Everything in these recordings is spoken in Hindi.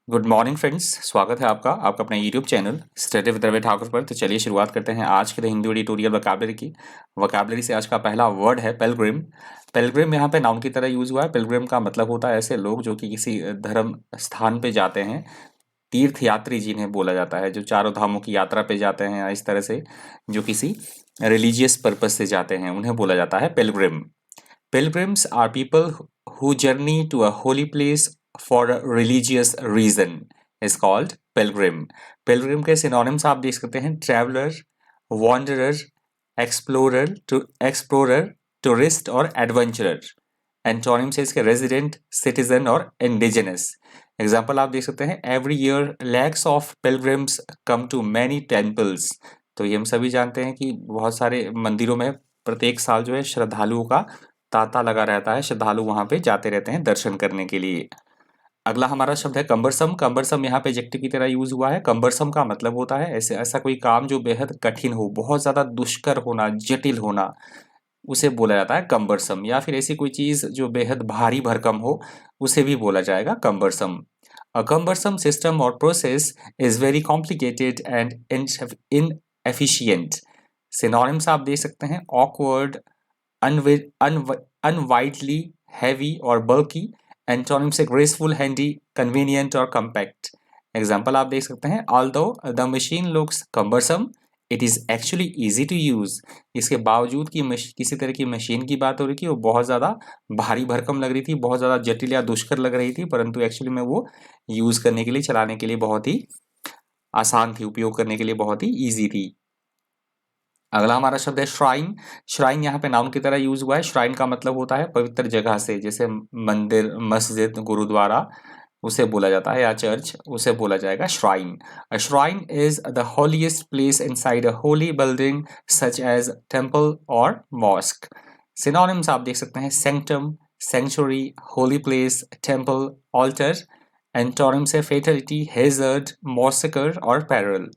गुड मॉर्निंग फ्रेंड्स, स्वागत है आपका अपने YouTube channel study with Ravi Thakur पर। तो चलिए शुरुआत करते हैं आज के हिंदी एडिटोरियल वोकैबुलरी की। वोकैबुलरी से आज का पहला वर्ड है पिलग्रिम। पिलग्रिम यहाँ पे नाउन की तरह यूज हुआ है। पिलग्रिम का मतलब होता है ऐसे लोग जो कि किसी धर्म स्थान पे जाते हैं। तीर्थ यात्री जिन्हें बोला जाता है, जो चारों धामों की यात्रा पे जाते हैं, या इस तरह से जो किसी रिलीजियस पर्पज से जाते हैं, उन्हें बोला जाता है Pilgrim. Pilgrims are people who journey to a holy place for a religious reason is called pilgrim. Pilgrim के synonyms आप देख सकते हैं traveler, wanderer, explorer, tourist और adventurer. Antonyms है इसके resident, citizen और indigenous. Example आप देख सकते हैं every year lakhs of pilgrims come to many temples. तो ये हम सभी जानते हैं कि बहुत सारे मंदिरों में प्रत्येक साल जो है श्रद्धालुओं का तांता लगा रहता है। श्रद्धालु वहां पे जाते रहते हैं दर्शन करने के लिए। अगला हमारा शब्द है कंबरसम। कंबरसम यहाँ पे एडजेक्टिव की तरह यूज हुआ है। कंबरसम का मतलब होता है ऐसे ऐसा कोई काम जो बेहद कठिन हो, बहुत ज्यादा दुष्कर होना, जटिल होना, उसे बोला जाता है कंबरसम। या फिर ऐसी कोई चीज जो बेहद भारी भरकम हो, उसे भी बोला जाएगा कंबरसम। अ कंबरसम सिस्टम और process is very complicated and inefficient. Synonyms आप देख सकते हैं ऑकवर्ड, unwidely, heavy और bulky। एंटोनिम से graceful, handy, convenient और compact। एग्जाम्पल आप देख सकते हैं although the machine looks cumbersome, it is actually easy to use। इसके बावजूद कि किसी तरह की मशीन की बात हो रही थी, वो बहुत ज़्यादा भारी भरकम लग रही थी, बहुत ज़्यादा जटिल या दुष्कर लग रही थी, परंतु एक्चुअली में वो यूज़ करने के लिए, चलाने के लिए बहुत ही आसान थी, उपयोग करने के लिए बहुत ही ईजी थी। अगला हमारा शब्द है श्राइन। श्राइन यहाँ पे नाउन की तरह यूज हुआ है। श्राइन का मतलब होता है पवित्र जगह से, जैसे मंदिर, मस्जिद, गुरुद्वारा, उसे बोला जाता है, या चर्च, उसे बोला जाएगा shrine. A shrine is the holiest place inside a holy building such as temple और मॉस्क। सिनोनिम्स आप देख सकते हैं sanctum, sanctuary, holy place, temple, altar. Antonyms है फेटलिटी, हेजर्ड, मॉसिकर और पैरल।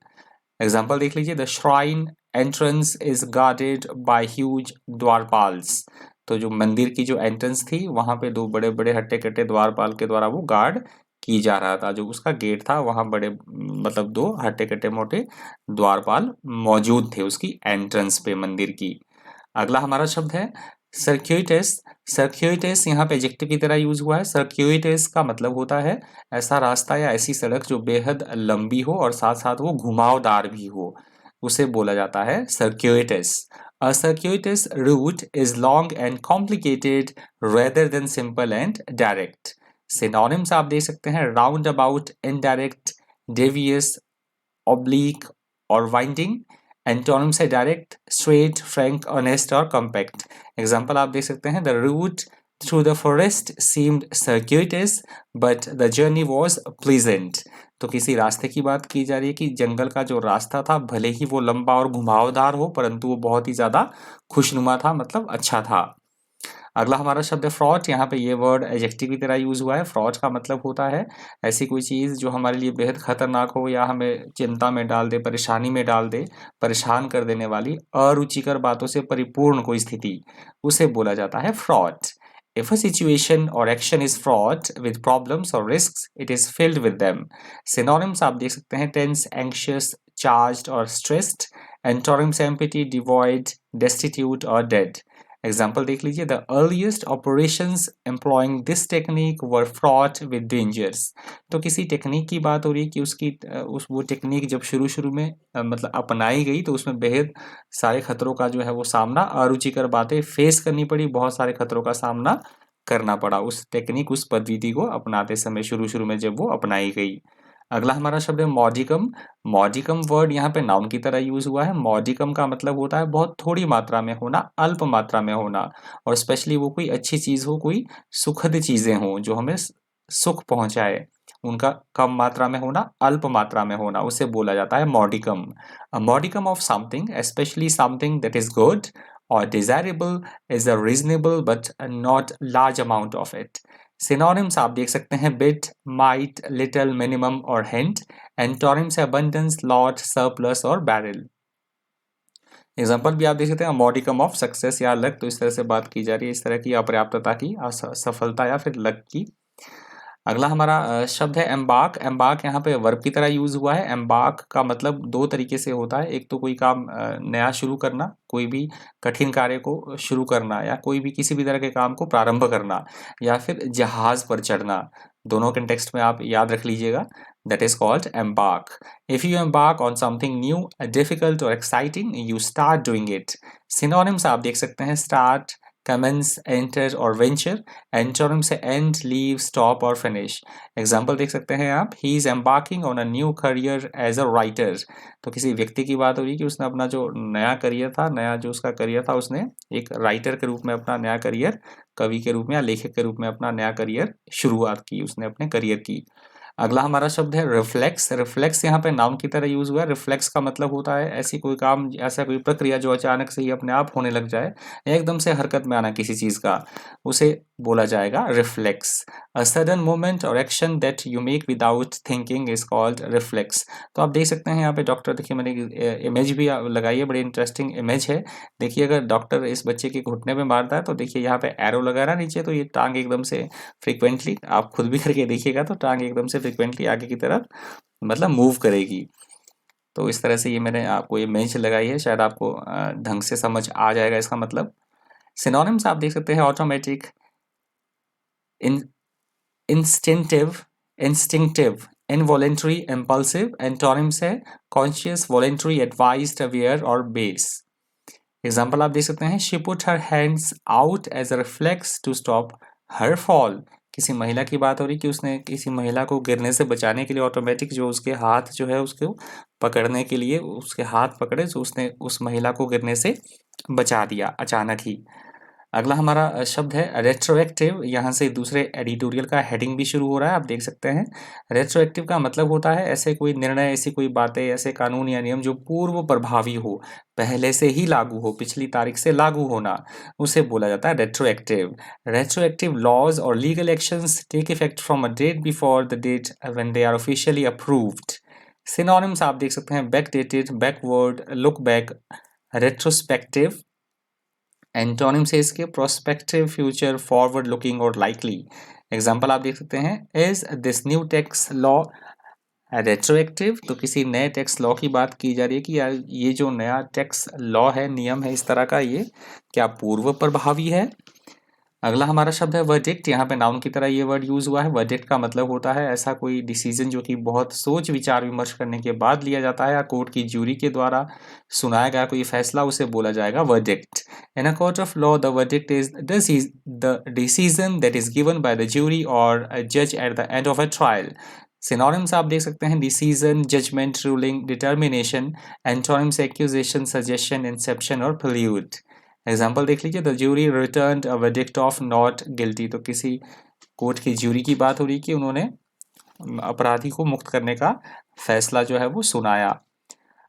एग्जाम्पल देख लीजिए, the shrine entrance is guarded by huge द्वारपाल्स। तो जो मंदिर की जो एंट्रेंस थी, वहां पे दो बड़े बड़े हट्टे कट्टे द्वारपाल के द्वारा वो गार्ड की जा रहा था। जो उसका गेट था, वहां बड़े मतलब दो हट्टे कट्टे मोटे द्वारपाल मौजूद थे उसकी एंट्रेंस पे, मंदिर की। अगला हमारा शब्द है सर्क्यूटस। सर्क्यूटस यहाँ पे एडजेक्टिव की तरह यूज हुआ है। सर्क्यूटस का मतलब होता है ऐसा रास्ता या ऐसी सड़क जो बेहद लंबी हो और साथ साथ वो घुमावदार भी हो, उसे बोला जाता है circuitous. A circuitous route is long and complicated rather than simple and direct. Synonyms आप देख सकते हैं round about, indirect, devious, oblique और वाइंडिंग। एंटोनिम्स है डायरेक्ट, स्ट्रेट, फ्रैंक, ऑनेस्ट और कॉम्पैक्ट। एग्जाम्पल आप देख सकते हैं the route through the forest seemed circuitous but the journey was pleasant. तो किसी रास्ते की बात की जा रही है कि जंगल का जो रास्ता था, भले ही वो लंबा और घुमावदार हो, परंतु वो बहुत ही ज्यादा खुशनुमा था, मतलब अच्छा था। अगला हमारा शब्द है फ्रॉड। यहाँ पे ये वर्ड एडजेक्टिव की तरह यूज हुआ है। फ्रॉड का मतलब होता है ऐसी कोई चीज़ जो हमारे लिए बेहद खतरनाक हो, या हमें चिंता में डाल दे, परेशानी में डाल दे, परेशान कर देने वाली अरुचिकर बातों से परिपूर्ण कोई स्थिति, उसे बोला जाता है fraud. If a situation or action is fraught with problems or risks, it is filled with them. Synonyms आप देख सकते हैं tense, anxious, charged और stressed. Antonyms empty, devoid, destitute और dead. एग्जाम्पल देख लीजिए, the earliest operations employing this technique were fraught with dangers. तो किसी टेक्निक की बात हो रही है कि उसकी वो टेक्निक जब शुरू शुरू में मतलब अपनाई गई, तो उसमें बेहद सारे खतरों का जो है वो सामना, अरुचिकर बातें फेस करनी पड़ी, बहुत सारे खतरों का सामना करना पड़ा उस टेक्निक, उस पद्धति को अपनाते समय, शुरू शुरू में जब वो अपनाई गई। अगला हमारा शब्द है मॉडिकम। मॉडिकम वर्ड यहाँ पे नाउन की तरह यूज हुआ है। मॉडिकम का मतलब होता है बहुत थोड़ी मात्रा में होना, अल्प मात्रा में होना, और स्पेशली वो कोई अच्छी चीज हो, कोई सुखद चीजें हो जो हमें सुख पहुंचाए, उनका कम मात्रा में होना, अल्प मात्रा में होना, उसे बोला जाता है modicum. A modicum of something, specially something that is good और desirable, is a reasonable but not large amount of it. Synonyms आप देख सकते हैं बिट, माइट, लिटिल, मिनिमम और हिंट। एंटोनिम्स है abundance, लॉट, सरप्लस और बैरल। एग्जाम्पल भी आप देख सकते हैं मॉडिकम ऑफ सक्सेस या लक। तो इस तरह से बात की जा रही है, इस तरह की अपर्याप्तता की, असफलता या फिर लक की। अगला हमारा शब्द है एम्बार्क। एम्बार्क यहाँ पे वर्ब की तरह यूज हुआ है। एम्बार्क का मतलब दो तरीके से होता है। एक तो कोई काम नया शुरू करना, कोई भी कठिन कार्य को शुरू करना, या कोई भी किसी भी तरह के काम को प्रारंभ करना, या फिर जहाज पर चढ़ना। दोनों कंटेक्स्ट में आप याद रख लीजिएगा, that is called embark. If you embark on something new, difficult और exciting, you start doing it. Synonyms आप देख सकते हैं, स्टार्ट, commence, enter और venture। एंटोनिम से end, leave, stop और finish। एग्जाम्पल देख सकते हैं आप, he is embarking on a new career as a writer। तो किसी व्यक्ति की बात हो रही है कि उसने अपना जो नया करियर था, नया जो उसका करियर था, उसने एक राइटर के रूप में अपना नया करियर, कवि के रूप में या लेखक के रूप में अपना नया करियर शुरुआत की, उसने अपने करियर की। अगला हमारा शब्द है रिफ्लेक्स। रिफ्लेक्स यहाँ पे नाउन की तरह यूज हुआ है। रिफ्लेक्स का मतलब होता है ऐसी कोई काम, ऐसा कोई प्रक्रिया जो अचानक से ही अपने आप होने लग जाए, एकदम से हरकत में आना किसी चीज का, उसे बोला जाएगा रिफ्लेक्स। अ सडन मोमेंट और action that you make without thinking is called reflex. तो आप देख सकते हैं यहाँ पे डॉक्टर, देखिए मैंने इमेज भी लगाई है, बड़ी इंटरेस्टिंग इमेज है। देखिए अगर डॉक्टर इस बच्चे के घुटने में मारता है तो देखिए यहाँ पे एरो लगा रहा है नीचे, तो ये टांग एकदम से फ्रिक्वेंटली, आप खुद भी करके देखिएगा तो टांग एकदम से फ्रिक्वेंटली आगे की तरफ मतलब मूव करेगी। तो इस तरह से ये मैंने आपको ये इमेज लगाई है, शायद आपको ढंग से समझ आ जाएगा इसका मतलब। सिनोनिम्स आप देख सकते हैं, automatic, instinctive, instinctive, involuntary, impulsive. Antonyms है कॉन्शियस, वॉलेंट्री, एडवाइज्ड, अवेयर और बेस। एग्जाम्पल आप देख सकते हैं, she put her hands out as a reflex to stop her fall. किसी महिला की बात हो रही कि उसने किसी महिला को गिरने से बचाने के लिए ऑटोमेटिक जो उसके हाथ जो है उसको पकड़ने के लिए उसके हाथ पकड़े, जो उसने उस महिला को गिरने से बचा दिया अचानक ही। अगला हमारा शब्द है रेट्रोएक्टिव। यहाँ से दूसरे एडिटोरियल का हेडिंग भी शुरू हो रहा है, आप देख सकते हैं। रेट्रोएक्टिव का मतलब होता है ऐसे कोई निर्णय, ऐसी कोई बातें, ऐसे कानून या नियम जो पूर्व प्रभावी हो, पहले से ही लागू हो, पिछली तारीख से लागू होना, उसे बोला जाता है रेट्रोएक्टिव। रेट्रोएक्टिव लॉज और legal actions take effect from a date before the date when they are officially approved. Synonyms आप देख सकते हैं, backdated, backward, look back, retrospective. Antonym से इसके प्रोस्पेक्टिव, फ्यूचर, फॉरवर्ड लुकिंग और लाइकली। एग्जाम्पल आप देख सकते हैं, is this new tax law retroactive. तो किसी नए टैक्स लॉ की बात की जा रही है कि यार ये जो नया टैक्स लॉ है, नियम है इस तरह का, ये क्या पूर्व प्रभावी है। अगला हमारा शब्द है वर्डिक्ट। यहाँ पे नाउन की तरह ये वर्ड यूज हुआ है। वर्डिक्ट का मतलब होता है ऐसा कोई डिसीजन जो कि बहुत सोच विचार विमर्श करने के बाद लिया जाता है, या कोर्ट की ज्यूरी के द्वारा सुनाया गया कोई फैसला, उसे बोला जाएगा verdict. In a court of law the verdict is the decision that is given by the jury और जज at the end of a trial. Synonyms आप देख सकते हैं, decision, judgment, ruling, determination. Antonyms accusation, suggestion, inception और प्लूड। एग्जाम्पल देख लीजिए, the jury returned a verdict of not guilty. तो किसी कोर्ट की ज्यूरी की बात हो रही कि उन्होंने अपराधी को मुक्त करने का फैसला जो है वो सुनाया।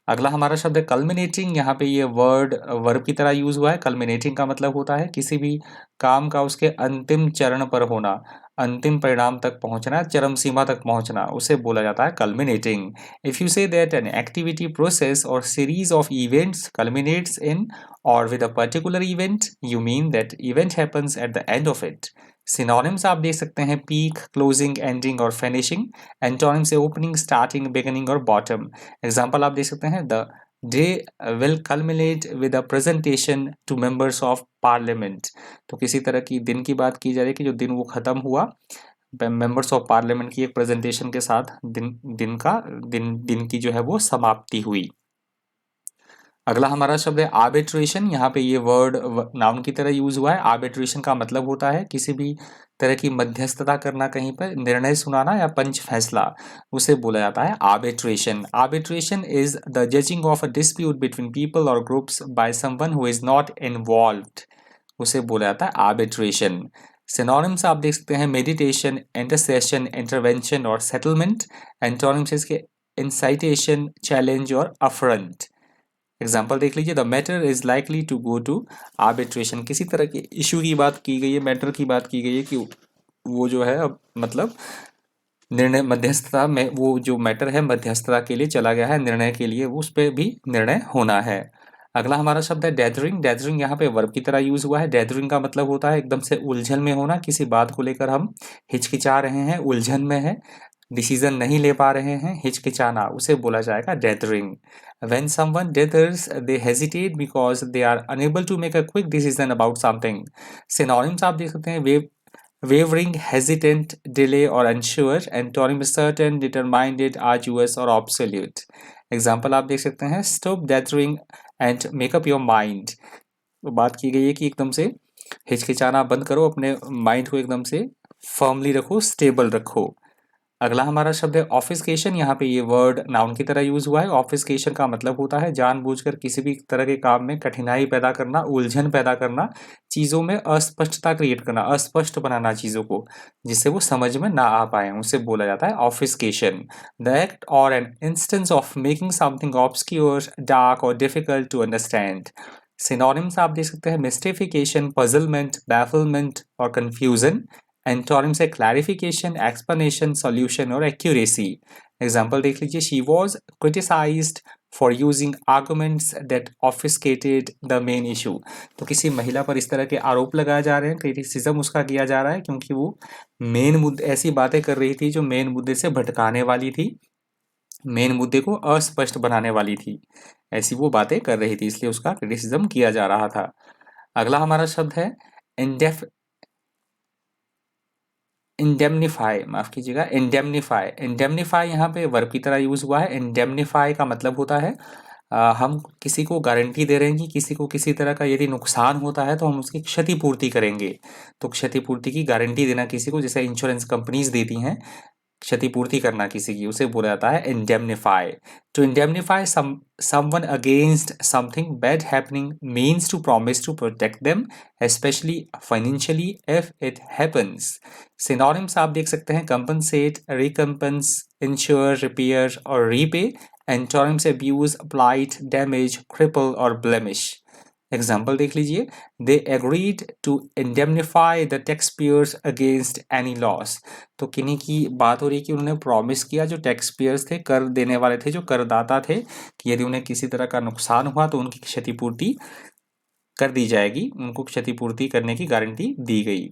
अगला हमारा शब्द है कल्मिनेटिंग। यहाँ पे ये वर्ड वर्ब की तरह यूज हुआ है। कल्मिनेटिंग का मतलब होता है किसी भी काम का उसके अंतिम चरण पर होना, अंतिम परिणाम तक पहुंचना, चरम सीमा तक पहुंचना, उसे बोला जाता है culminating. If you say that an activity, process और series of events culminates in और with a particular event, you mean that event happens at the end of it. Synonyms आप देख सकते हैं, पीक, क्लोजिंग, एंडिंग और फिनिशिंग। एंटोनिम से ओपनिंग, स्टार्टिंग, बिगिनिंग और बॉटम। एग्जाम्पल आप देख सकते हैं, the day will culminate with a presentation to members of parliament. तो किसी तरह की दिन की बात की जा रही है कि जो दिन वो खत्म हुआ, मेंबर्स ऑफ पार्लियामेंट की एक प्रेजेंटेशन के साथ दिन की जो है वो समाप्ति हुई। अगला हमारा शब्द है आर्बिट्रेशन। यहाँ पे ये वर्ड नाउन की तरह यूज हुआ है। आर्बिट्रेशन का मतलब होता है किसी भी तरह की मध्यस्थता करना, कहीं पर निर्णय सुनाना या पंच फैसला, उसे बोला जाता है arbitration. Arbitration is the judging of a dispute between people और groups by someone who is not involved, उसे बोला जाता है आर्बिट्रेशन। सिनोनिम्स आप देख सकते हैं, मेडिटेशन, इंटरसेशन, इंटरवेंशन और सेटलमेंट। एंटोनिम्स इसके इंसाइटेशन, चैलेंज और अफरंट। एग्जाम्पल देख लीजिए, the matter is likely to go to arbitration. किसी तरह के इशू की बात की गई है, मैटर की बात की गई है कि वो जो है अब मतलब निर्णय मध्यस्थता में, वो जो मैटर है मध्यस्थता के लिए चला गया है, निर्णय के लिए उस पर भी निर्णय होना है। अगला हमारा शब्द है डेथरिंग। डेथरिंग यहाँ पे वर्ब की तरह यूज हुआ है। डेथरिंग का मतलब होता है एकदम से उलझन में होना, किसी बात को लेकर हम हिचकिचा रहे हैं, उलझन में है, डिसीजन नहीं ले पा रहे हैं, हिचकिचाना, उसे बोला जाएगा डेथरिंग। When someone dithers, they hesitate because they are unable to make a quick decision about something. Synonyms आप देख सकते हैं wavering, hesitant, delay or unsure. Antonym certain, determined, arduous और absolute. एग्जाम्पल आप देख सकते हैं stop dithering and make up your mind. तो बात की गई है कि एकदम से हिचकिचाना बंद करो, अपने माइंड को एकदम से फर्मली रखो, स्टेबल रखो। अगला हमारा शब्द है ऑफिसकेशन। यहाँ पे ये वर्ड नाउन की तरह यूज हुआ है। ऑफिसकेशन का मतलब होता है जानबूझकर किसी भी तरह के काम में कठिनाई पैदा करना, उलझन पैदा करना, चीज़ों में अस्पष्टता क्रिएट करना, अस्पष्ट बनाना चीज़ों को, जिससे वो समझ में ना आ पाए, उसे बोला जाता है ऑफिसकेशन। द एक्ट और an instance of making something obscure, dark और डिफिकल्ट टू अंडरस्टैंड। सिनोनिम्स आप देख सकते हैं मिस्टिफिकेशन, पजलमेंट, बैफलमेंट और कंफ्यूजन। एंटोनिम्स है क्लैरिफिकेशन, एक्सप्लेनेशन, सॉल्यूशन और एक्यूरेसी। एग्जाम्पल देख लीजिए, she was criticized for using arguments that obfuscated the main issue. तो किसी महिला पर इस तरह के आरोप लगाए जा रहे हैं, क्रिटिसिज्म उसका किया जा रहा है क्योंकि वो मेन मुद्दे ऐसी बातें कर रही थी जो मेन मुद्दे से भटकाने वाली थी, मेन मुद्दे को अस्पष्ट बनाने वाली थी, ऐसी वो बातें कर रही थी, इसलिए उसका क्रिटिसिज्म किया जा रहा था। अगला हमारा शब्द है इंडेमनीफाई, माफ कीजिएगा, इंडेमनीफाई। इंडेमनीफाई यहाँ पे वर्ब की तरह यूज हुआ है। इंडेमनीफाई का मतलब होता है हम किसी को गारंटी दे रहे हैं कि किसी को किसी तरह का यदि नुकसान होता है तो हम उसकी क्षतिपूर्ति करेंगे। तो क्षतिपूर्ति की गारंटी देना किसी को, जैसे इंश्योरेंस कंपनीज देती हैं, क्षतिपूर्ति करना किसी की, उसे बोला जाता है indemnify. To indemnify someone against something bad happening means to promise to protect them specially financially if it happens. Synonyms आप देख सकते हैं कंपनसेट, रिकम्पेंस, इंश्योर, रिपेयर और repay. Antonyms abuse, blight, damage, cripple और ब्लेमिश। एग्जाम्पल देख लीजिए, they agreed to indemnify the tax payers against any loss. तो किन्हीं की बात हो रही है कि उन्होंने प्रॉमिस किया, जो टैक्स पेयर्स थे, कर देने वाले थे, जो करदाता थे, कि यदि उन्हें किसी तरह का नुकसान हुआ तो उनकी क्षतिपूर्ति कर दी जाएगी, उनको क्षतिपूर्ति करने की गारंटी दी गई।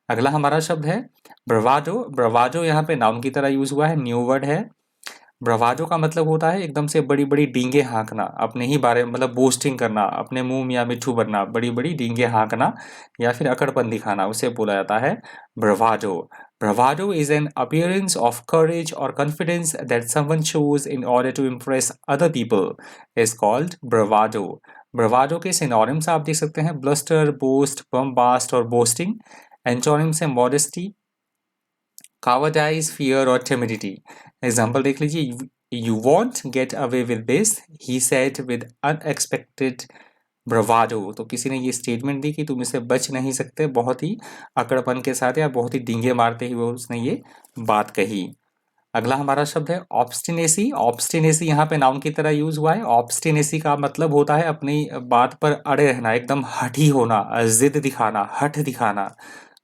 अगला हमारा शब्द है ब्रवाडो। ब्रवाडो यहाँ पे नाउन की तरह यूज हुआ है, न्यू वर्ड है। ब्रवाडो का मतलब होता है एकदम से बड़ी बड़ी डींगे हाँकना, अपने ही बारे में, मतलब बोस्टिंग करना, अपने मुंह या मिट्ठू बनना, बड़ी बड़ी डींगे हाँकना या फिर अकड़पन दिखाना, उसे बोला जाता है bravado. Bravado is an appearance of courage और confidence that someone shows in order to impress other people is called bravado. Bravado के सिनोनिम्स आप देख सकते हैं ब्लस्टर, बोस्ट, बम्बास्ट और बोस्टिंग। एंटोनिम्स है मॉडेस्टी, कावर्डाइज, फियर और टिमिडिटी। एग्जाम्पल देख लीजिए, you want get away with this, he said with unexpected ब्रवाडो। तो किसी ने ये स्टेटमेंट दी कि तुम इससे बच नहीं सकते, बहुत ही अकड़पन के साथ या बहुत ही डींगे मारते हुए उसने ये बात कही। अगला हमारा शब्द है ऑब्स्टिनेसी। ऑब्स्टिनेसी यहाँ पे नाउन की तरह यूज हुआ है। ऑब्स्टिनेसी का मतलब होता है अपनी बात पर अड़े रहना, एकदम हठी होना, जिद दिखाना, हठ दिखाना,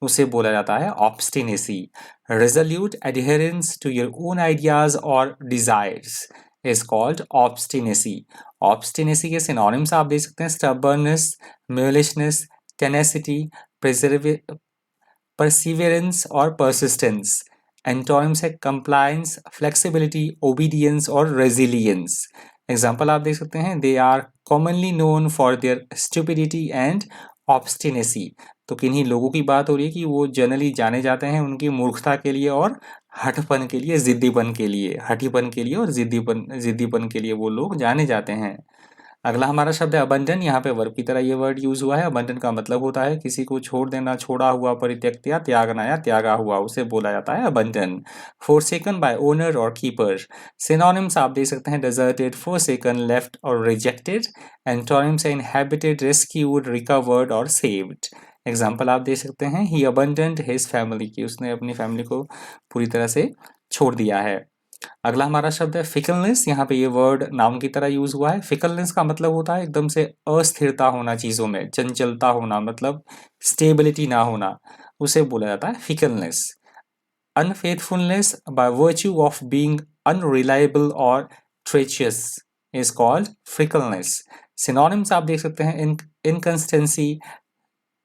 उसे बोला जाता है obstinacy. Resolute adherence to your own ideas और desires is called obstinacy. Obstinacy के सिनोनिम्स आप देख सकते हैं स्टबर्ननेस, म्यूलिशनेस, टेनेसिटी, परसिवियरेंस और परसिस्टेंस। एंटोनिम्स है कंप्लायंस, फ्लेक्सिबिलिटी, ओबीडियंस और रेजिलियंस। एग्जाम्पल आप देख सकते हैं, they are commonly known for their stupidity and obstinacy. तो किन्हीं लोगों की बात हो रही है कि वो जनरली जाने जाते हैं उनकी मूर्खता के लिए और हठपन के लिए, जिद्दीपन के लिए, हठीपन के लिए और जिद्दीपन के लिए वो लोग जाने जाते हैं। अगला हमारा शब्द है अबंडन। यहाँ पे वर्ब की तरह ये वर्ड यूज हुआ है। अबंडन का मतलब होता है किसी को छोड़ देना, छोड़ा हुआ, परित्यक्त या त्यागना या त्यागा हुआ, उसे बोला जाता है अबंडन। फोरसेकन बाय ओनर और कीपर। सिनोनिम्स आप देख सकते हैं डेजर्टेड, फोरसेकन, लेफ्ट और रिजेक्टेड। एंटोनिम्स है इनहेबिटेड, रेस्क्यूड, रिकवर्ड और सेव्ड। एग्जाम्पल आप देख सकते हैं, ही अबंडन्ड हिज फैमिली, की उसने अपनी फैमिली को पूरी तरह से छोड़ दिया है। अगला हमारा शब्द है फिकलनेस। यहाँ पे ये वर्ड नाउन की तरह यूज हुआ है। फिकलनेस का मतलब होता है एकदम से अस्थिरता होना, चीजों में चंचलता होना, मतलब स्टेबिलिटी ना होना, उसे बोला जाता है fickleness. Unfaithfulness by virtue of being unreliable और treacherous is called fickleness. Synonyms आप देख सकते हैं inconsistency,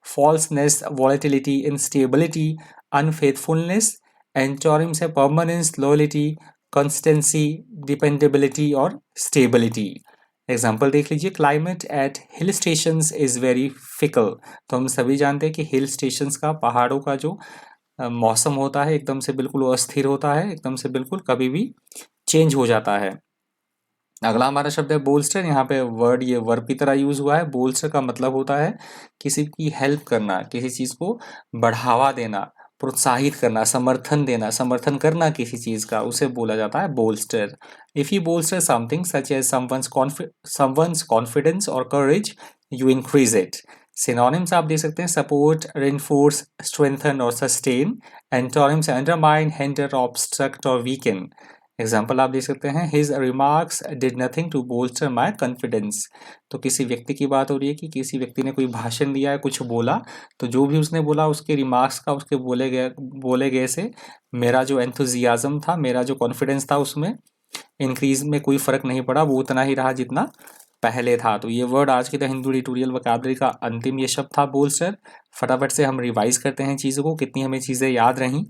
falseness, volatility, instability, unfaithfulness. Antonyms है परमानेंस, लॉयलिटी, कंसिस्टेंसी, डिपेंडेबिलिटी और स्टेबिलिटी। एग्जाम्पल देख लीजिए, climate at hill stations is very fickle. तो हम सभी जानते हैं कि हिल स्टेशंस का, पहाड़ों का जो मौसम होता है एकदम से बिल्कुल अस्थिर होता है, एकदम से बिल्कुल कभी भी चेंज हो जाता है। अगला हमारा शब्द है बोल्स्टर। यहाँ पे वर्ड ये वर्ब की तरह यूज हुआ है। बोल्स्टर का मतलब होता है किसी की हेल्प करना, किसी चीज को बढ़ावा देना, प्रोत्साहित करना, समर्थन देना, समर्थन करना किसी चीज का, उसे बोला जाता है bolster. If you bolster something such as someone's confidence और courage, you increase it. Synonyms आप दे सकते हैं सपोर्ट, रेनफोर्स, स्ट्रेंथन और sustain. Antonyms undermine, hinder, obstruct और वीकन। एग्जाम्पल आप दे सकते हैं, his remarks did nothing to bolster my confidence. तो किसी व्यक्ति की बात हो रही है कि किसी व्यक्ति ने कोई भाषण दिया है, कुछ बोला, तो जो भी उसने बोला उसके रिमार्क्स का, उसके बोले गए से मेरा जो एंथुजियाज्म था, मेरा जो कॉन्फिडेंस था, उसमें इंक्रीज में कोई फर्क नहीं पड़ा, वो उतना ही रहा जितना पहले था। तो ये वर्ड आज की द हिंदू एडिटोरियल वोकैबुलरी का अंतिम ये शब्द था बोल्स्टर। फटाफट से हम रिवाइज करते हैं चीज़ों को, कितनी हमें चीज़ें याद रहीं।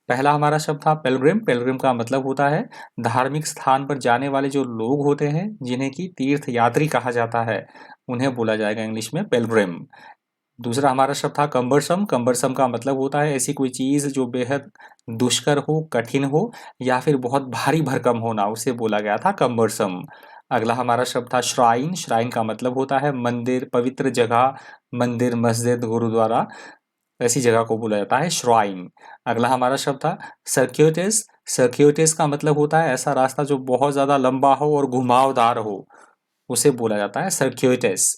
पहला हमारा शब्द था पिलग्रिम। पिलग्रिम का मतलब होता है धार्मिक स्थान पर जाने वाले जो लोग होते हैं, जिन्हें की तीर्थ यात्री कहा जाता है, उन्हें बोला जाएगा इंग्लिश में पिलग्रिम। दूसरा हमारा शब्द था कंबरसम। कंबरसम का मतलब होता है ऐसी कोई चीज जो बेहद दुष्कर हो, कठिन हो या फिर बहुत भारी भरकम होना, उसे बोला गया था कंबरसम। अगला हमारा शब्द था श्राइन। श्राइन का मतलब होता है मंदिर, पवित्र जगह, मंदिर, मस्जिद, गुरुद्वारा, ऐसी जगह को बोला जाता है श्राइन। अगला हमारा शब्द था सर्क्यूटस। सर्क्यूटस का मतलब होता है ऐसा रास्ता जो बहुत ज्यादा लंबा हो और घुमावदार हो, उसे बोला जाता है सर्क्यूटस।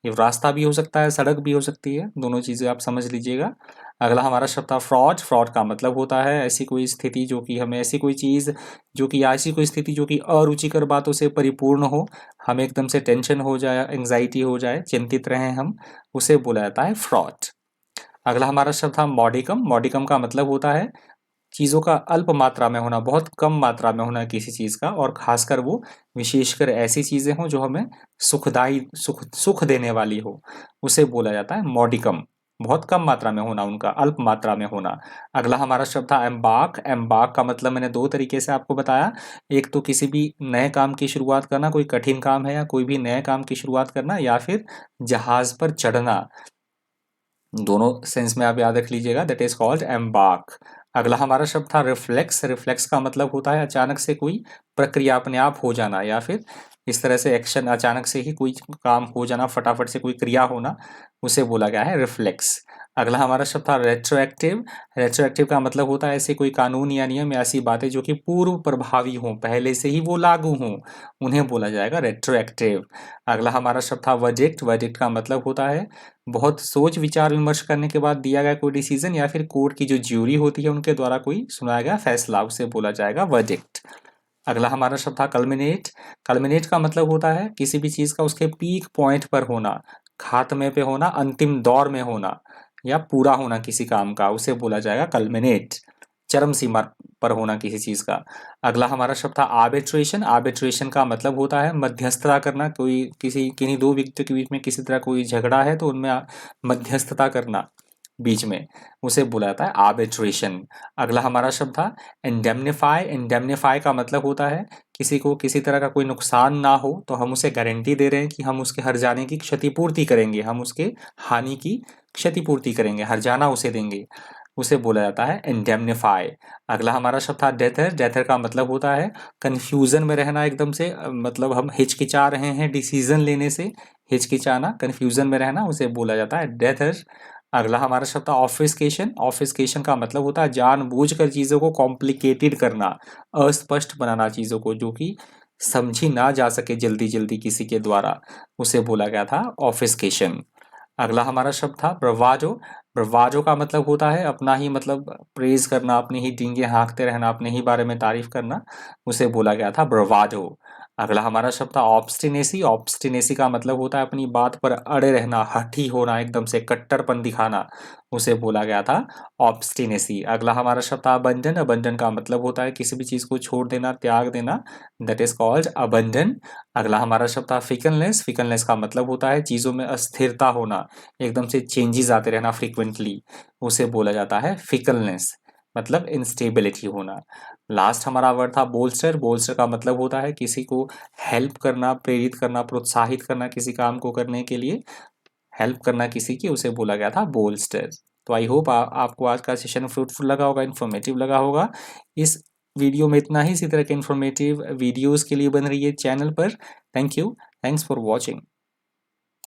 ये रास्ता भी हो सकता है, सड़क भी हो सकती है, दोनों चीजें आप समझ लीजिएगा। अगला हमारा शब्द था फ्रॉड। फ्रॉड का मतलब होता है ऐसी कोई स्थिति जो कि हमें, ऐसी कोई चीज जो कि, ऐसी कोई स्थिति जो कि अरुचिकर बातों से परिपूर्ण हो, हमें एकदम से टेंशन हो जाए, एंग्जाइटी हो जाए, चिंतित रहें हम, उसे बोला जाता है फ्रॉड। अगला हमारा शब्द था मॉडिकम। मॉडिकम का मतलब होता है चीज़ों का अल्प मात्रा में होना, बहुत कम मात्रा में होना किसी चीज़ का, और खासकर वो विशेषकर ऐसी चीज़ें हों जो हमें सुखदाई, सुख देने वाली हो, उसे बोला जाता है मॉडिकम। बहुत कम मात्रा में होना उनका, अल्प मात्रा में होना। अगला हमारा शब्द था एम्बार्क। एम्बार्क का मतलब मैंने दो तरीके से आपको बताया। एक तो किसी भी नए काम की शुरुआत करना, कोई कठिन काम है या कोई भी नए काम की शुरुआत करना, या फिर जहाज पर चढ़ना, दोनों सेंस में आप याद रख लीजिएगा, दैट इज कॉल्ड एम्बार्क। अगला हमारा शब्द था रिफ्लेक्स। रिफ्लेक्स का मतलब होता है अचानक से कोई प्रक्रिया अपने आप हो जाना, या फिर इस तरह से एक्शन, अचानक से ही कोई काम हो जाना, फटाफट से कोई क्रिया होना, उसे बोला गया है रिफ्लेक्स। अगला हमारा शब्द था रेट्रोएक्टिव। रेट्रोएक्टिव का मतलब होता है ऐसे कोई कानून या नियम या ऐसी बातें जो कि पूर्व प्रभावी हों, पहले से ही वो लागू हों, उन्हें बोला जाएगा रेट्रोएक्टिव। अगला हमारा शब्द था वर्डिक्ट। वर्डिक्ट का मतलब होता है बहुत सोच विचार विमर्श करने के बाद दिया गया कोई डिसीजन, या फिर कोर्ट की जो ज्यूरी होती है उनके द्वारा कोई सुनाया गया फैसला, उसे बोला जाएगा वर्डिक्ट। अगला हमारा शब्द था कल्मिनेट। कल्मिनेट का मतलब होता है किसी भी चीज का उसके पीक पॉइंट पर होना, खात्मे पे होना, अंतिम दौर में होना, या पूरा होना किसी काम का, उसे बोला जाएगा कल्मिनेट, चरम सीमा पर होना किसी चीज का। अगला हमारा शब्द था आर्बिट्रेशन। आर्बिट्रेशन का मतलब होता है मध्यस्थता करना, कोई किसी किन्हीं दो व्यक्तियों के बीच में किसी तरह कोई झगड़ा है तो उनमें मध्यस्थता करना बीच में, उसे बोला जाता है आर्बिट्रेशन। अगला हमारा शब्द था इंडेमनीफाई। इंडेमनीफाई का मतलब होता है किसी को किसी तरह का कोई नुकसान ना हो तो हम उसे गारंटी दे रहे हैं कि हम उसके हर जाने की क्षतिपूर्ति करेंगे, हम उसके हानि की क्षतिपूर्ति करेंगे, हर जाना उसे देंगे, उसे बोला जाता है इंडेमनीफाई। अगला हमारा शब्द था डेथर। डेथर का मतलब होता है कंफ्यूजन में रहना, एकदम से मतलब हम हिचकिचा रहे हैं डिसीजन लेने से, हिचकिचाना, कंफ्यूजन में रहना, उसे बोला जाता है डेथर। अगला हमारा शब्द था ऑफिसकेशन। ऑफिसकेशन का मतलब होता है जानबूझकर चीज़ों को कॉम्प्लिकेटेड करना, अस्पष्ट बनाना चीज़ों को, जो कि समझी ना जा सके जल्दी जल्दी किसी के द्वारा, उसे बोला गया था ऑफिसकेशन। अगला हमारा शब्द था ब्रवाडो। ब्रवाडो का मतलब होता है अपना ही मतलब प्रेज करना, अपनी ही डींगे हाँकते रहना, अपने ही बारे में तारीफ करना, उसे बोला गया था ब्रवाडो। अगला हमारा शब्द था ऑब्स्टिनेसी। ऑब्स्टिनेसी का मतलब होता है अपनी बात पर अड़े रहना, हठी होना, एकदम से कट्टरपन दिखाना, उसे बोला गया था ऑब्स्टिनेसी। अगला हमारा शब्द था अबंडन। अबंडन का मतलब होता है किसी भी चीज को छोड़ देना, त्याग देना, दैट इज कॉल्ड अबंडन। अगला हमारा शब्द था फिकलनेस। फिकलनेस का मतलब होता है चीजों में अस्थिरता होना, एकदम से चेंजेस आते रहना फ्रीक्वेंटली, उसे बोला जाता है फिकलनेस, मतलब इंस्टेबिलिटी होना। लास्ट हमारा वर्ड था बोल्स्टर। बोल्स्टर का मतलब होता है किसी को हेल्प करना, प्रेरित करना, प्रोत्साहित करना, किसी काम को करने के लिए हेल्प करना किसी की, उसे बोला गया था बोल्स्टर। तो आई होप आपको आज का सेशन फ्रूटफुल लगा होगा, इन्फॉर्मेटिव लगा होगा। इस वीडियो में इतना ही। इसी तरह के इन्फॉर्मेटिव वीडियोस के लिए बन रही है चैनल पर। Thank you, thanks for watching.